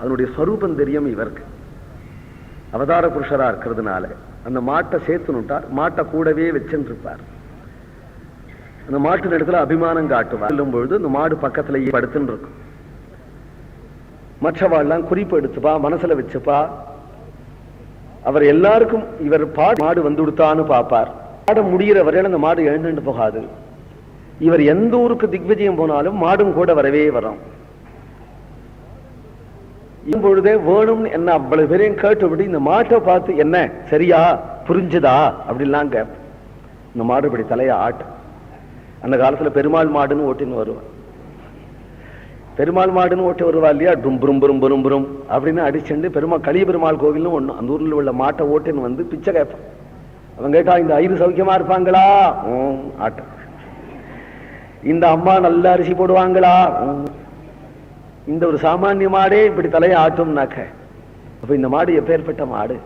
அதனுடைய ஸ்வரூபம் தெரியும் இவருக்கு. அவதார புருஷரா இருக்கிறதுனால அந்த மாட்டை சேர்த்துனுட்டார். மாட்டை கூடவே வச்சுருப்பார். அந்த மாட்டு இடத்துல அபிமானம் காட்டுவார். சொல்லும் பொழுது அந்த மாடு பக்கத்திலேயே படுத்துன்னு இருக்கும். மற்றவாள்லாம் குறிப்பு எடுத்துப்பா, மனசுல வச்சுப்பா. அவர் எல்லாருக்கும் இவர் மாடு வந்து கொடுத்தான்னு பார்ப்பார். மாடு முடிகிற வரையில அந்த மாடு எழுந்துட்டு போகாது. இவர் எந்த ஊருக்கு திக்விஜயம் போனாலும் மாடும் கூட வரவே வரும். இப்பொழுதே வேணும் என்ன அவ்வளவு பேரையும் கேட்டுவிட்டு இந்த மாட்டை பார்த்து என்ன சரியா புரிஞ்சுதா அப்படிலாம் கேட்ப. இந்த மாடு இப்படி தலைய ஆட்டு. அந்த காலத்துல பெருமாள் மாடுன்னு ஓட்டின்னு வருவான். பெருமாள் மாடுன்னு ஓட்டி வருவா இல்லையா, டும்புரும் புரும் புரும் புரும் அப்படின்னு அடிச்சுண்டு பெருமாள் களிய பெருமாள் கோவில்னு ஒண்ணு, அந்த ஊர்ல உள்ள மாட்டை ஓட்டின்னு வந்து பிச்சை கேட்பான். அவன் கேட்டா இந்த ஐரு சௌக்கியமா இருப்பாங்களா, ஆட்டம். இந்த அம்மா நல்ல அரிசி போடுவாங்களா, இந்த ஒரு சாமானிய மாடே இப்படி தலையை ஆட்டும்னாக்க அப்ப இந்த மாடு எப்பேற்பட்ட மாடு.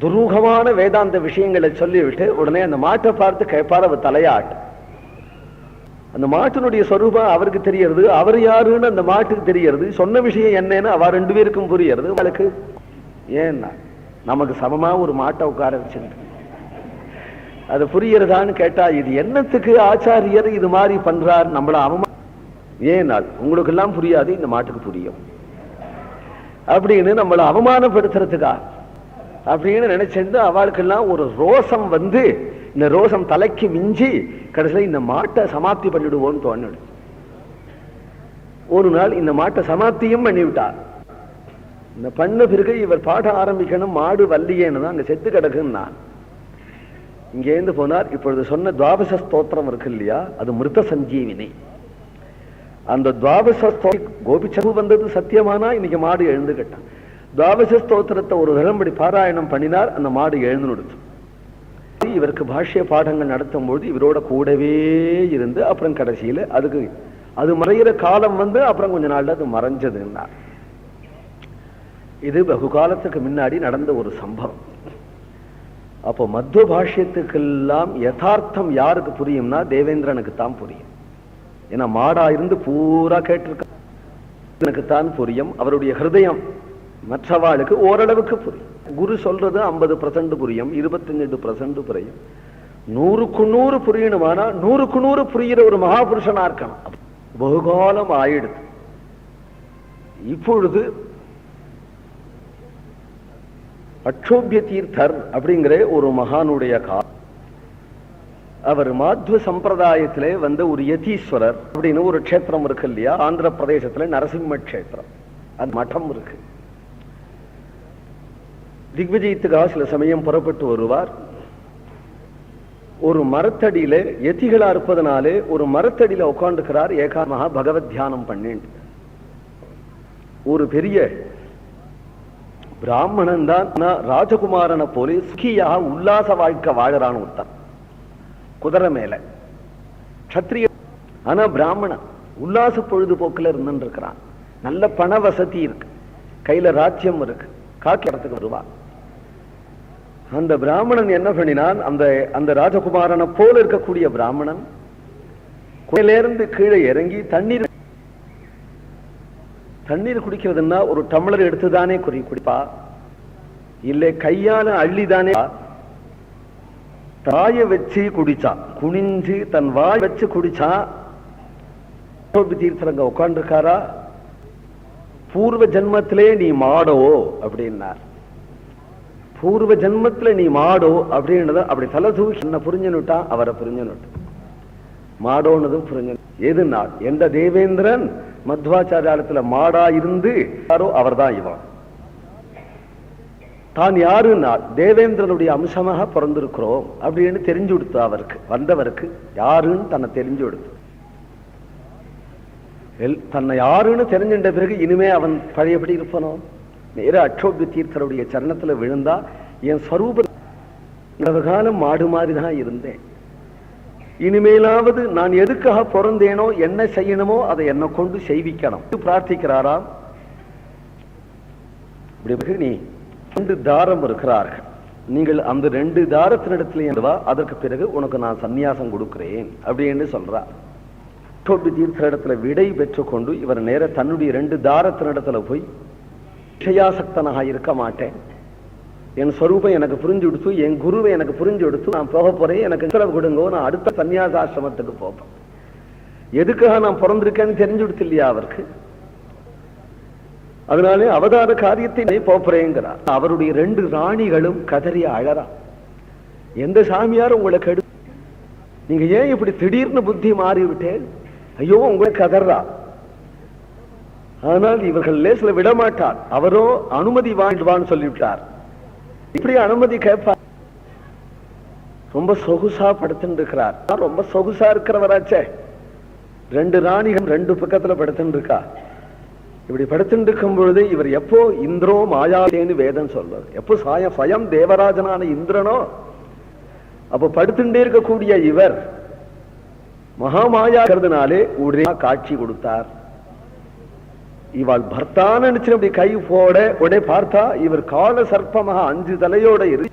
துரூகமான வேதாந்த விஷயங்களை சொல்லிவிட்டு உடனே அந்த மாட்டை பார்த்து கேட்பார். அவர் தலையை ஆட்டு. அந்த மாட்டினுடைய சொரூபம் அவருக்கு தெரியறது, அவர் யாருன்னு அந்த மாட்டுக்கு தெரியறது, சொன்ன விஷயம் என்னன்னு அவ ரெண்டு பேருக்கும் புரியறது. உங்களுக்கு ஏன்னா நமக்கு சமமா ஒரு மாட்டை உட்கார வச்சுட்டு அது புரியறதான்னு கேட்டா இது என்னத்துக்கு ஆச்சாரியர் இது மாதிரி பண்றார் நம்மள அவமா. ஏனால் உங்களுக்கு எல்லாம் புரியாது, இந்த மாட்டுக்கு புரியும் அப்படின்னு நம்மளை அவமானப்படுத்துறதுக்கா அப்படின்னு நினைச்சிருந்து அவளுக்கெல்லாம் ஒரு ரோசம் வந்து இந்த ரோசம் தலைக்கு மிஞ்சி கடைசியில் இந்த மாட்டை சமாப்தி பண்ணிடுவோம்னு தோணுது. ஒரு நாள் இந்த மாட்டை சமாப்தியும் பண்ணிவிட்டார். இந்த பண்ண பிறகு இவர் பாட ஆரம்பிக்கணும். மாடு வல்லியேன்னு தான் அங்க செத்து கிடக்குன்னா இங்கேருந்து போனார். இப்பொழுது சொன்ன துவாபச ஸ்தோத்திரம் இருக்கு இல்லையா, அது மிருத சஞ்சீவினி. அந்த துவாபச கோபிச்சகு வந்தது சத்தியமானா இன்னைக்கு மாடு எழுந்து கட்டான். துவாபச ஸ்தோத்திரத்தை ஒரு தரம்படி பாராயணம் பண்ணினார். அந்த மாடு எழுந்து நொடுத்து. இவருக்கு பாஷ்ய பாடங்கள் நடத்தும் போது இவரோட கூடவே இருந்து அப்புறம் கடைசியில அதுக்கு அது மறைகிற காலம் வந்து அப்புறம் கொஞ்ச நாள்ல அது மறைஞ்சதுன்னா இது வெகு காலத்துக்கு முன்னாடி நடந்த ஒரு சம்பவம். அப்போ மத்வ பாஷ்யத்துக்கெல்லாம் யதார்த்தம் யாருக்கு புரியும்னா தேவேந்திரனுக்கு தான் புரியும். ஏன்னா மாடா இருந்து பூரா கேட்டிருக்க தான் புரியும். அவருடைய ஹிருதயம் மற்றவாளுக்கு ஓரளவுக்கு புரியும். குரு சொல்றது 50% புரியும், 25% புரியும். 100க்கு 100 புரியணுமானா 100க்கு 100 புரிகிற ஒரு மகாபுருஷனா இருக்கணும். பகுகாலம் ஆயிடுது. இப்பொழுது அக்ஷோபிய தீர்த்தர் அப்படிங்கிற ஒரு மகானுடைய காலம். அவர் மாத்வ சம்பிரதாயத்திலே வந்த ஒரு யதீஸ்வரர் அப்படின்னு ஒரு க்ஷேத்திரம் இருக்கு இல்லையா, ஆந்திர பிரதேசத்துல நரசிம்ம க்ஷேத்திரம், அது மடம் இருக்கு. திக்விஜயத்துக்காக சில சமயம் புறப்பட்டு வருவார். ஒரு மரத்தடியில யதிகளா இருப்பதனாலே ஒரு மரத்தடியில உட்காந்துக்கிறார். ஏகாமகா பகவத் தியானம் பண்ணிட்டு ஒரு பெரிய பிராமணன் தான் ராஜகுமாரனை போல சுகியாக உல்லாச வாழ்க்கை வாழறான் ஒருத்தன் குதிரை மேல. சத்திரிய ஆனா பிராமணன் உல்லாச பொழுதுபோக்குல இருந்துட்டு இருக்கிறான். நல்ல பண வசதி இருக்கு, கையில ராஜ்யம் இருக்கு, காட்டு இடத்துக்கு வருவான். அந்த பிராமணன் என்ன பண்ணினான், அந்த ராஜகுமாரனை போல இருக்கக்கூடிய பிராமணன் கோயிலிருந்து கீழே இறங்கி தண்ணீர் குடிக்கிறதுன்னா ஒரு டம்ளர் எடுத்துதானே குடிப்பா, இல்லை கையால அள்ளிதானே தாய வச்சு குடிச்சான். குனிஞ்சு தன் வாய் வச்சு குடிச்சான். தீர்த்தரங்க உட்கார்ந்து இருக்காரா, பூர்வ ஜென்மத்திலே நீ மாடோ அப்படின்னார். பூர்வ ஜென்மத்துல நீ மாடோ அப்படின்றத அப்படி தலை தூக்கி என்ன புரிஞ்சுனுட்டான். அவரை புரிஞ்சுனுட்டான். மாடோன்னதும் புரிஞ்சு எதுனா எந்த தேவேந்திரன் மத்வாச்சாரியத்துல மாடா இருந்து யாரோ அவர் தான் இவன். தான் யாருன்னா தேவேந்திரனுடைய அம்சமாக பிறந்திருக்கிறோம் அப்படின்னு தெரிஞ்சு கொடுத்து அவருக்கு வந்தவருக்கு யாருன்னு தன்னை தெரிஞ்சு கொடுத்து தன்னை யாருன்னு தெரிஞ்சின்ற பிறகு இனிமே அவன் பழையபடி இருப்பனோ. நேர அக்ஷோபிய தீர்த்தருடைய சரணத்துல விழுந்தா என் ஸ்வரூப காலம் மாடு மாதிரிதான் இருந்தேன். இனிமேலாவது நான் எதுக்காக பிறந்தேனோ என்ன செய்யணுமோ அதை என்னை கொண்டு செய்விக்கணும் பிரார்த்திக்கிறாராம். நீ 2 தாரம் இருக்கிறார்கள், நீங்கள் அந்த 2 தாரத்தினிடத்துல அதற்கு பிறகு உனக்கு நான் சந்நியாசம் கொடுக்கிறேன் அப்படின்னு சொல்றார். தீர்த்த இடத்துல விடை பெற்றுக்கொண்டு இவர் நேர தன்னுடைய 2 தாரத்தினிடத்துல போய் விஷயாசக்தனாக இருக்க மாட்டேன். என் ஸ்வரூபம் எனக்கு புரிஞ்சு கொடுத்து, என் குருவை எனக்கு புரிஞ்சு கொடுத்து, நான் போக போறேன், எனக்கு செலவு கொடுங்கோ, நான் அடுத்த சன்னியாசாசிரமத்துக்கு போப்பேன். எதுக்காக நான் பிறந்திருக்கேன்னு தெரிஞ்சு கொடுத்து இல்லையா அவருக்கு? அதனாலே அவதார காரியத்தை போறேங்கிறார். அவருடைய 2 ராணிகளும் கதறி அழறா. எந்த சாமியார் உங்களை கெடு, நீங்க ஏன் இப்படி திடீர்னு புத்தி மாறிவிட்டேன், ஐயோ உங்களை கதறா. ஆனால் இவர்கள் லேசில விடமாட்டார். அவரோ அனுமதி வாங்கிடுவான்னு சொல்லிவிட்டார். இப்படி அனுமதி கேட்பார். ரொம்ப சொகுசா படுத்துட்டு இருக்கிறார். ரொம்ப சொகுசா இருக்கிறவராச்சே. 2 ராணிகள் 2 பக்கத்துல படுத்துட்டு இருக்கா. இப்படி படுத்துட்டு இருக்கும் பொழுது இவர் எப்போ இந்திரோ மாயாதேன்னு வேதம் சொல்றது, எப்போ ஸ்வயம் தேவராஜனான இந்திரனோ அப்போ படுத்துட்டே இருக்கக்கூடிய இவர் மகாமாயாக்கிறதுனாலே உடனே காட்சி கொடுத்தார். இவாள் பர்த்தான்னு நினைச்சு அப்படி கை போட உடனே பார்த்தா இவர் கால சர்ப்பமாக 5 தலையோட இரு.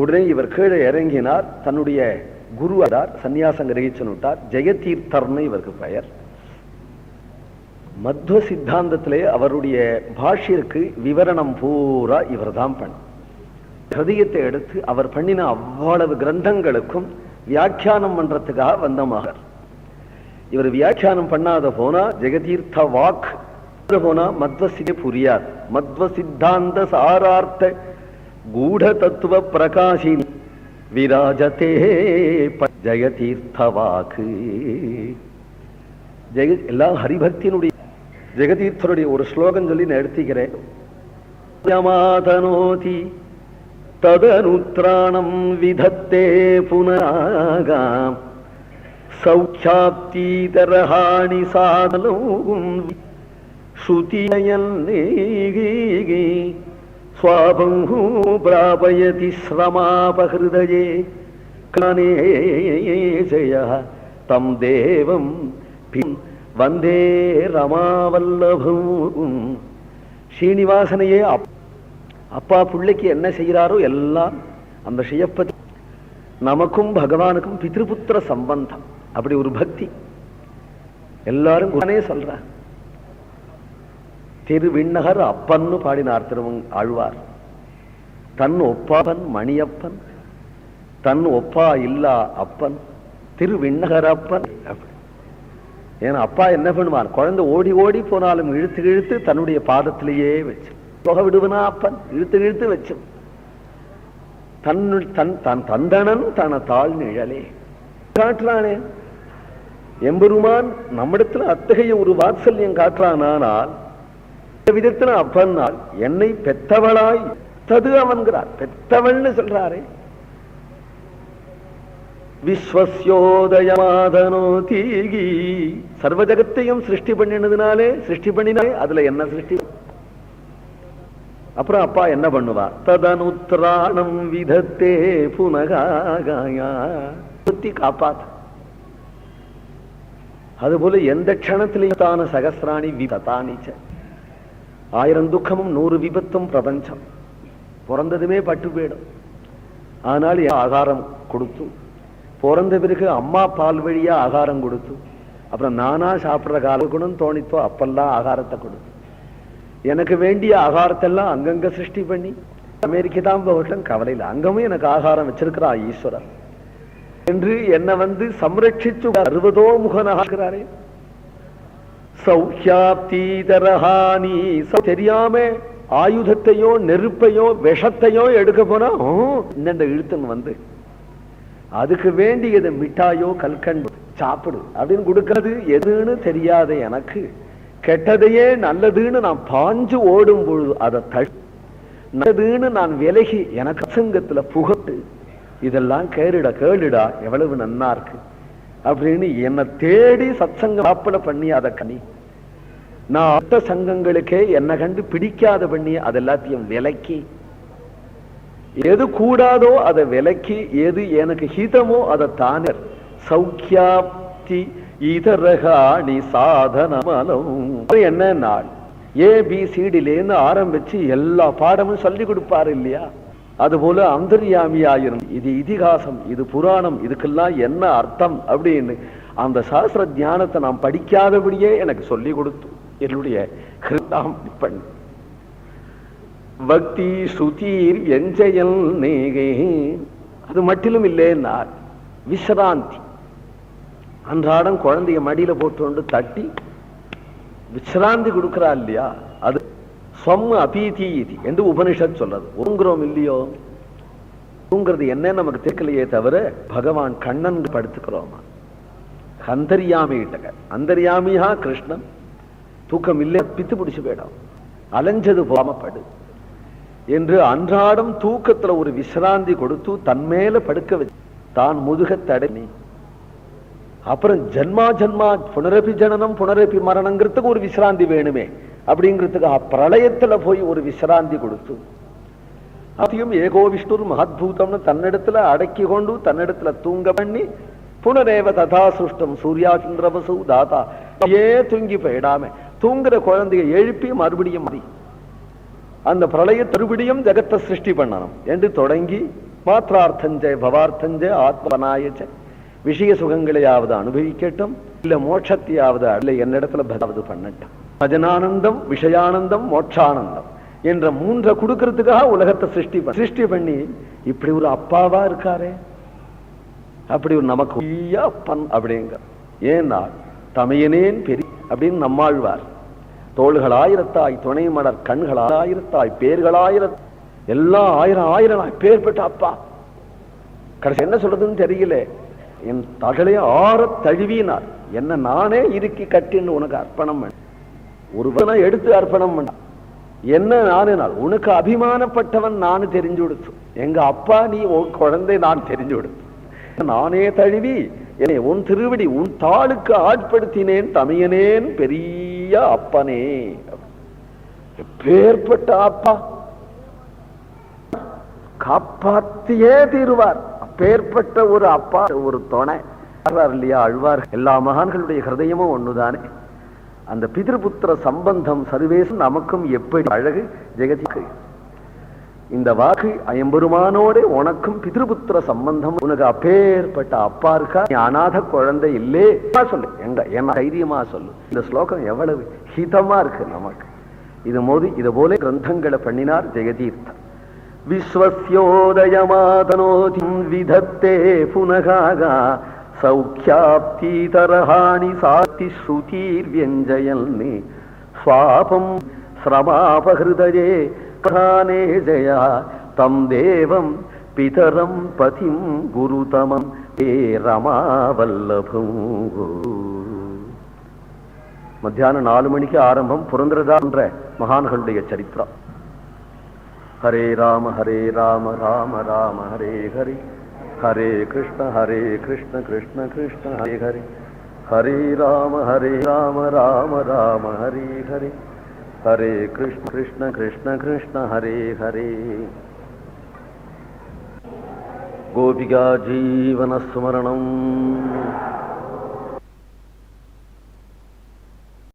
உடனே இவர் கீழே இறங்கினார். தன்னுடைய குரு அடார் சன்னியாசம் கிரகிச்சுட்டார். ஜெயதீர்த்தர்னு இவருக்கு பெயர். மத்வ சித்தாந்தத்திலே அவருடைய பாஷ்யருக்கு விவரணம் பூரா இவர் தான் பண்ண. ஹிருதயத்தை எடுத்து அவர் பண்ணின அவ்வளவு கிரந்தங்களுக்கும் வியாக்கியானம் பண்றதுக்காக வந்த மகர். இவர் வியாக்கியானம் பண்ணாத போனா ஜெகதீர்த்த வாக் போனா மத்வசிதே புரியாது. மத்வ சித்தாந்த சாரார்த்த கூட தத்துவ பிரகாசினி விராஜதே ஜெகதீர்த்த வாக்கு. எல்லாம் ஹரிபக்தியினுடைய ஜெகதீர்த்தருடைய ஒரு ஸ்லோகம் சொல்லி நான் எடுத்துக்கிறேன். யமாதனோதி ததனுத்ராணம் விதத்தே புனராகாம் சௌச்சாப்தீதரஹாணி சாதலும் ஸ்ருதியன்னே ஸ்வாபங்கு பிராபயதி ஸ்ரமாபஹிருதயே கணே ஜய தம் தேவம் வந்தே ரமாவல்லபம். ஸ்ரீனிவாசனையே அப்பா பிள்ளைக்கு என்ன செய்கிறாரோ எல்லாம் அந்த செய்யப்பதி. நமக்கும் பகவானுக்கும் பித்ருபுத்திர சம்பந்தம். அப்படி ஒரு பக்தி எல்லாரும் சொல்ற. திருவிண்ணகர் அப்பன்னு பாடினார் திருவங் ஆழ்வார். தன் ஒப்பாவன் மணியப்பன், தன் ஒப்பா இல்லா அப்பன் திருவிண்ணகர் அப்பன். ஏன்னா அப்பா என்ன பண்ணுவான், குழந்தை ஓடி ஓடி போனாலும் இழுத்து இழுத்து தன்னுடைய பாதத்திலேயே வச்சு தொகை விடுவனா அப்பன். இழுத்து இழுத்து வச்சு தன் தந்தனன் தன தாழ் நிழலே காட்டுறானே. எம்பெருமான் நம்மிடத்துல அத்தகைய ஒரு வாத்சல்யம் காட்டுறானால் விதத்துல அப்பன்னால் என்னை பெத்தவளாய் தது அவன்கிறார். பெத்தவள்னு சொல்றாரே. விஸ்வஸ்யோதயமாதனோதி சர்வ ஜகத்தையும் சிருஷ்டி பண்ணினதுனாலே சிருஷ்டி பண்ணினாலே அதுல என்ன சிருஷ்டி. அப்புறம் அப்பா என்ன பண்ணுவா, ததனுத்ராணம் விதத்தே புனகாயா காப்பாத்து. அதுபோல எந்த க்ஷணத்திலையும் தான சகசிராணி விபத்தானிச்ச. 1000 துக்கமும் 100 விபத்தும் பிரபஞ்சம். பிறந்ததுமே பட்டு போயிடும். ஆனால் ஆகாரம் கொடுத்து, பிறந்த பிறகு அம்மா பால் வழியா ஆகாரம் கொடுத்து, அப்புறம் நானா சாப்பிட்ற காலக்குன்னு தோணித்தோ அப்பெல்லாம் ஆகாரத்தை கொடுத்து, எனக்கு வேண்டிய ஆகாரத்தெல்லாம் அங்கங்க சிருஷ்டி பண்ணி அமெரிக்கா தான் போகட்டும் கவலையில் அங்கமும் எனக்கு ஆகாரம் வச்சிருக்கிறா ஈஸ்வரர் என்று என்னை சம்ரட்சிச்சு 60 முகனாகிறாரே. சௌக்கியாப்தீதரஹானி தெரியாம ஆயுதத்தையோ நெருப்பையோ விஷத்தையோ எடுக்க போனா இந்த இழுத்துன்னு அதுக்கு வேண்டியது மிட்டாயோ கல்கண்டு சாப்பிடு அப்படின்னு கொடுக்கிறது. எதுன்னு தெரியாத எனக்கு கெட்டதையே நல்லதுன்னு நான் பாஞ்சு ஓடும் பொழுது அதை நல்லதுன்னு நான் விலகி எனக்கு சங்கத்துல புகட்டு இதெல்லாம் கேளுடா எவ்வளவு நன்னா இருக்கு அப்படின்னு என்னை தேடி சத்சங்கம் சாப்பிட பண்ணி அதை கனி. நான் அர்த்த சங்கங்களுக்கே என்னை கண்டு பிடிக்காத பண்ணி அதெல்லாத்தையும் விலக்கி, எது கூடாதோ அதை விலக்கி, எது எனக்கு ஹிதமோ அதை தானே சௌக்கியாப்தி இதரகாணி சாதனமலம். என்ன நாள் ABCDலேருந்து ஆரம்பிச்சு எல்லா பாடமும் சொல்லி கொடுப்பாரு இல்லையா. அதுபோல அந்தர்யாமியாயிரும். இது இதிகாசம், இது புராணம், இதுக்கெல்லாம் என்ன அர்த்தம் அப்படின்னு அந்த சாஸ்திர ஞானத்தை நாம் படிக்காதபடியே எனக்கு சொல்லி கொடுத்து என்னுடைய கிருதாம் பண்ணு பக்தி ஸ்ருதீர் எஞ்சயல் நேகே. அது மட்டிலும் இல்லைன்னார் விசிராந்தி. அன்றாடம் குழந்தைய மடியில போட்டு தட்டி விசிராந்தி கொடுக்கிறா இல்லையா, அது ஸ்வம் அபீதி என்று உபனிஷத் சொல்றது. தூங்குறோம் இல்லையோ, தூங்குறது என்னன்னு நமக்கு தெரியலையே தவிர பகவான் கண்ணன் படுத்துக்கிறோமா. அந்தரியாமி கிட்ட அந்தரியாமியா கிருஷ்ணன். தூக்கம் இல்லை, பித்து பிடிச்சு போயிடும், அலைஞ்சது போமப்படு என்று அன்றாடம் தூக்கத்துல ஒரு விசிராந்தி கொடுத்து தன்மேல படுக்க வச்சு தான் முதுக தடனி. அப்புறம் ஜன்மா ஜன்மா புனரபி ஜனனம் புனரபி மரணங்கிறதுக்கு ஒரு விசிராந்தி வேணுமே அப்படிங்கிறதுக்கு பிரளயத்துல போய் ஒரு விசிராந்தி கொடுத்து அதையும் ஏகோ விஷ்ணு மகத்பூதம்னு தன்னிடத்துல அடக்கி கொண்டு தன்னிடத்துல தூங்க பண்ணி புனரேவ ததா சுஷ்டம் சூர்யா சந்திரபசு தாத்தா தூங்கி போயிடாம தூங்குற குழந்தைய எழுப்பி மறுபடியும் அந்த பிரளய திருபடியும் ஜகத்தை சிருஷ்டி பண்ணணும் என்று தொடங்கி மாத்திரார்த்தஞ்ச பவார்த்தஞ்ச ஆத்மனாயச்ச விஷய சுகங்களையாவது அனுபவிக்கட்டும், இல்ல மோட்சத்தையாவது அல்ல என்னிடத்துல பதாவது பண்ணட்டும். பஜனானந்தம் விஷயானந்தம் மோட்சானந்தம் என்ற மூன்றை கொடுக்கறதுக்காக உலகத்தை சிருஷ்டி பண்ணி இப்படி ஒரு அப்பாவா இருக்காரே, அப்படி ஒரு நமக்கு அப்பன் அப்படிங்க. ஏன்னா தமையனேன் பெரிய அப்படின்னு நம்மாழ்வார். தோள்களாயிரத்தாய் துணை மலர் கண்களாயிரத்தாய் பேர்களாயிரத் எல்லாம் ஆயிரம் ஆயிரம் பேர்பட்ட அப்பா. கடைசி என்ன சொல்றதுன்னு தெரியல. என் தகளைய ஆற தழுவினார், என்ன நானே இறுக்கி கட்டின்னு உனக்கு அர்ப்பணம் பண்ண, ஒருவனை எடுத்து அர்ப்பணம் பண்ண என்ன நானுனால் உனக்கு அபிமானப்பட்டவன் நானு தெரிஞ்சு கொடுத்து, எங்க அப்பா நீ உன் குழந்தை நான் தெரிஞ்சு கொடுத்து, நானே தழுவி என்னை உன் திருவடி உன் தாளுக்கு ஆட்படுத்தினேன் தமையனேன் பெரிய அப்பனே. பேர்பட்ட அப்பா காப்பாத்தியே தீருவார். அப்பேற்பட்ட ஒரு அப்பா ஒரு துணை இல்லையா அழ்வார். எல்லா மகான்களுடைய ஹிருதயமும் ஒண்ணுதானே. அந்த பிதிருபுத்திர சம்பந்தம் சர்வேசம் நமக்கும் எப்படி அழகு ஜெகதிக்கு. இந்த வாக்கு ஐம்பெருமானோட உனக்கும் பிதிருபுத்திர சம்பந்தம். உனக்கு அப்பேற்பட்ட அப்பா இருக்கா, நீ அநாத குழந்தை இல்லே சொல்லு, எங்க என்ன தைரியமா சொல்லு. இந்த ஸ்லோகம் எவ்வளவு ஹிதமா இருக்கு நமக்கு. இது போல கிரந்தங்களை பண்ணினார் ஜெகதீர்த்தர். விஸ்வஸ்யோதயமாதனோதி விதத்தே புனகாகா சௌக்கியாப்தீதரஹாணி சாத்தி ஸ்ருதீர் வியஞ்சயல்னி ஸ்வாபம் ஸ்ரமாபஹிருதயே கானே ஜயா தம் தேவம் பிதரம் பதிம் குருதமம் ஏ ரமாவல்லபம். மத்தியானம் 4 மணிக்கு ஆரம்பம். புரந்தரதாஸ் என்ற மகான்களுடைய சரித்திரம். ஹரே ராம ராம ராம ஹரே ஹரி, ஹரே கிருஷ்ண கிருஷ்ண கிருஷ்ண ஹரே ஹரி, ஹரே ராம ராம ராம ஹரே ஹரி, ஹரே கிருஷ்ண கிருஷ்ண ஹரே ஹரே. கோபிகா ஜீவன ஸ்மரணம்.